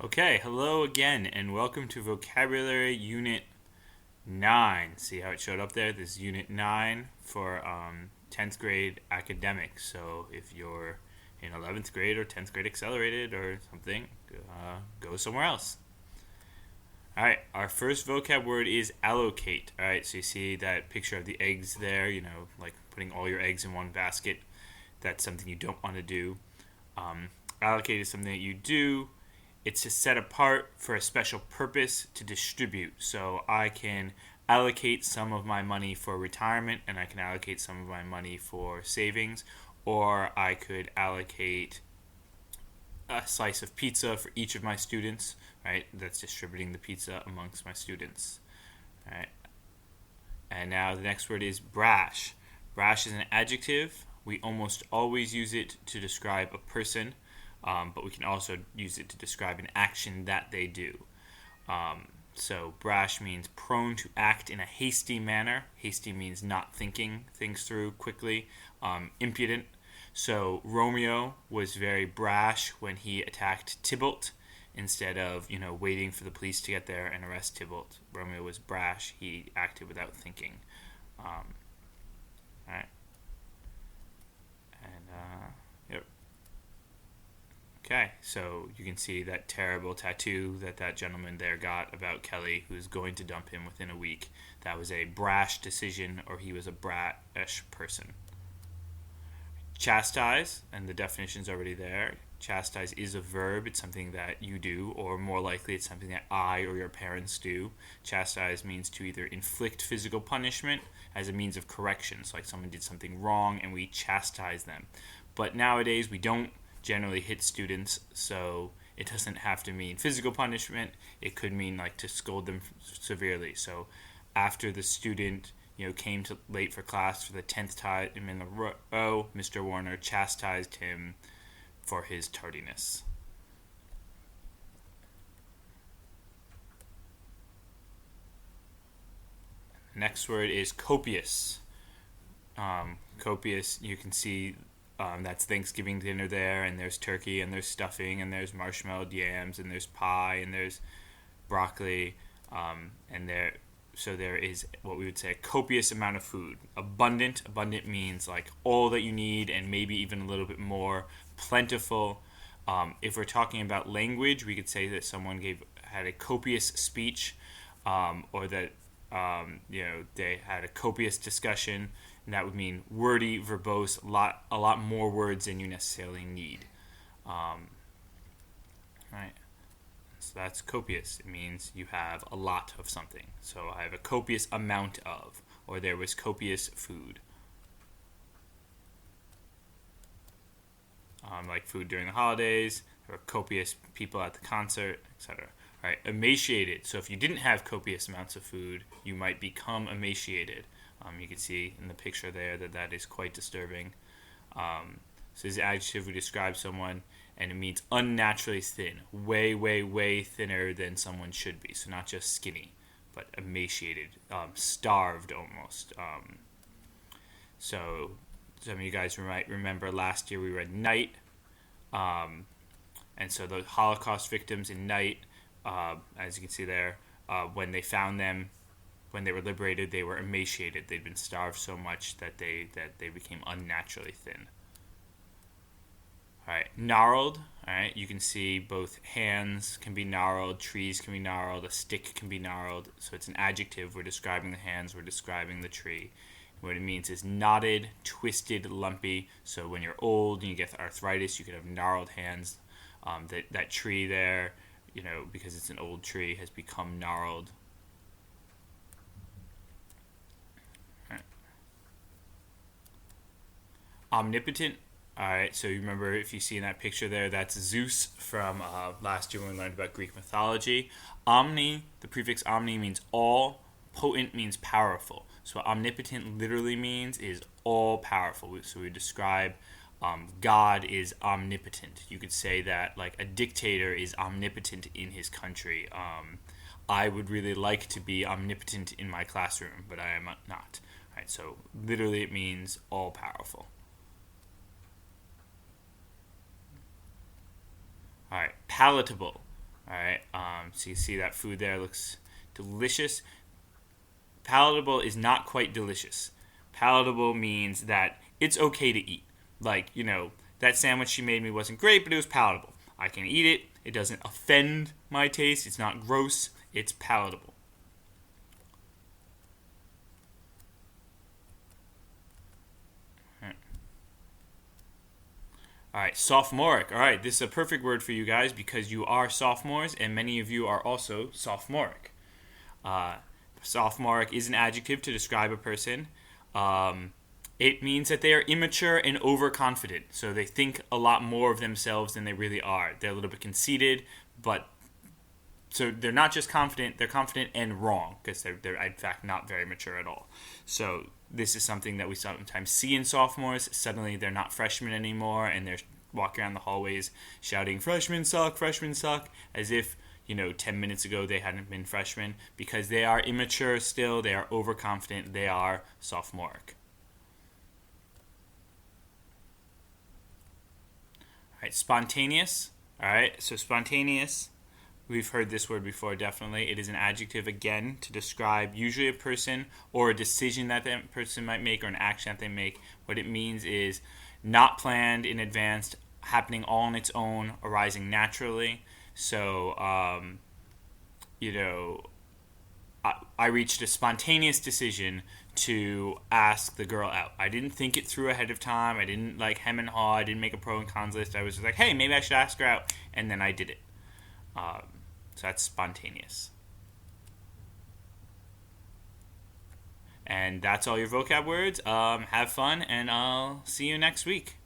Okay, hello again, and welcome to Vocabulary Unit 9. See how it showed up there? This is Unit 9 for 10th grade academics. So if you're in 11th grade or 10th grade accelerated or something, go somewhere else. Alright, our first vocab word is allocate. Alright, so you see that picture of the eggs there, like putting all your eggs in one basket. That's something you don't want to do. Allocate is something that you do. It's to set apart for a special purpose to distribute. So I can allocate some of my money for retirement, and I can allocate some of my money for savings, or I could allocate a slice of pizza for each of my students, right? That's distributing the pizza amongst my students, right? And now the next word is brash. Brash is an adjective. We almost always use it to describe a person, but we can also use it to describe an action that they do. So brash means prone to act in a hasty manner. Hasty means not thinking things through quickly. Impudent. So Romeo was very brash when he attacked Tybalt instead of waiting for the police to get there and arrest Tybalt. Romeo was brash. He acted without thinking. All right. And yep. Okay, so you can see that terrible tattoo that gentleman there got about Kelly, who's going to dump him within a week. That was a brash decision, or he was a brash person. Chastise, and the definition's already there. Chastise is a verb. It's something that you do, or more likely it's something that I or your parents do. Chastise means to either inflict physical punishment as a means of correction. So like someone did something wrong and we chastise them. But nowadays we don't generally hit students, so it doesn't have to mean physical punishment. It could mean like to scold them severely. So after the student came late for class for the 10th time in a row, Mr. Warner chastised him for his tardiness. Next word is copious. Copious, you can see that's Thanksgiving dinner there, and there's turkey, and there's stuffing, and there's marshmallowed yams, and there's pie, and there's broccoli, and there is what we would say a copious amount of food. Abundant means like all that you need and maybe even a little bit more. Plentiful. If we're talking about language, we could say that someone had a copious speech, or that they had a copious discussion, and that would mean wordy, verbose, a lot more words than you necessarily need. Right. So that's copious. It means you have a lot of something. So I have a copious amount of, or there was copious food. Like food during the holidays, there were copious people at the concert, etc. All right, emaciated. So if you didn't have copious amounts of food, you might become emaciated. You can see in the picture there that is quite disturbing. So this adjective would describe someone, and it means unnaturally thin, way, way, way thinner than someone should be. So not just skinny, but emaciated, starved almost. So some of you guys might remember last year we read Night, and so the Holocaust victims in Night, as you can see there, when they found them, when they were liberated, they were emaciated. They'd been starved so much that they became unnaturally thin. All right, gnarled. All right, you can see both hands can be gnarled, trees can be gnarled, a stick can be gnarled. So it's an adjective. We're describing the hands, we're describing the tree. What it means is knotted, twisted, lumpy. So when you're old and you get arthritis, you could have gnarled hands. That tree there, because it's an old tree, has become gnarled. All right. Omnipotent. All right, so you remember, if you see in that picture there, that's Zeus from last year when we learned about Greek mythology. Omni, the prefix omni means all. Potent means powerful. So what omnipotent literally means is all powerful. So we describe God is omnipotent. You could say that like a dictator is omnipotent in his country. I would really like to be omnipotent in my classroom, but I am not. All right, so literally it means all powerful. All right, palatable. All right. So you see that food there looks delicious. Palatable is not quite delicious. Palatable means that it's okay to eat. Like, that sandwich she made me wasn't great, but it was palatable. I can eat it. It doesn't offend my taste. It's not gross. It's palatable. All right, sophomoric. All right, this is a perfect word for you guys because you are sophomores and many of you are also sophomoric. Uh, Sophomoric is an adjective to describe a person. It means that they are immature and overconfident. So they think a lot more of themselves than they really are. They're a little bit conceited, but so they're not just confident, they're confident and wrong because they're in fact not very mature at all. So this is something that we sometimes see in sophomores. Suddenly they're not freshmen anymore and they're walking around the hallways shouting, freshmen suck, as if 10 minutes ago they hadn't been freshmen because they are immature still, they are overconfident, they are sophomoric. All right, spontaneous. All right, so spontaneous, we've heard this word before, definitely. It is an adjective, again, to describe usually a person or a decision that that person might make or an action that they make. What it means is not planned in advance, happening all on its own, arising naturally. So, I reached a spontaneous decision to ask the girl out. I didn't think it through ahead of time. I didn't hem and haw. I didn't make a pro and cons list. I was just like, hey, maybe I should ask her out. And then I did it. So that's spontaneous. And that's all your vocab words. Have fun, and I'll see you next week.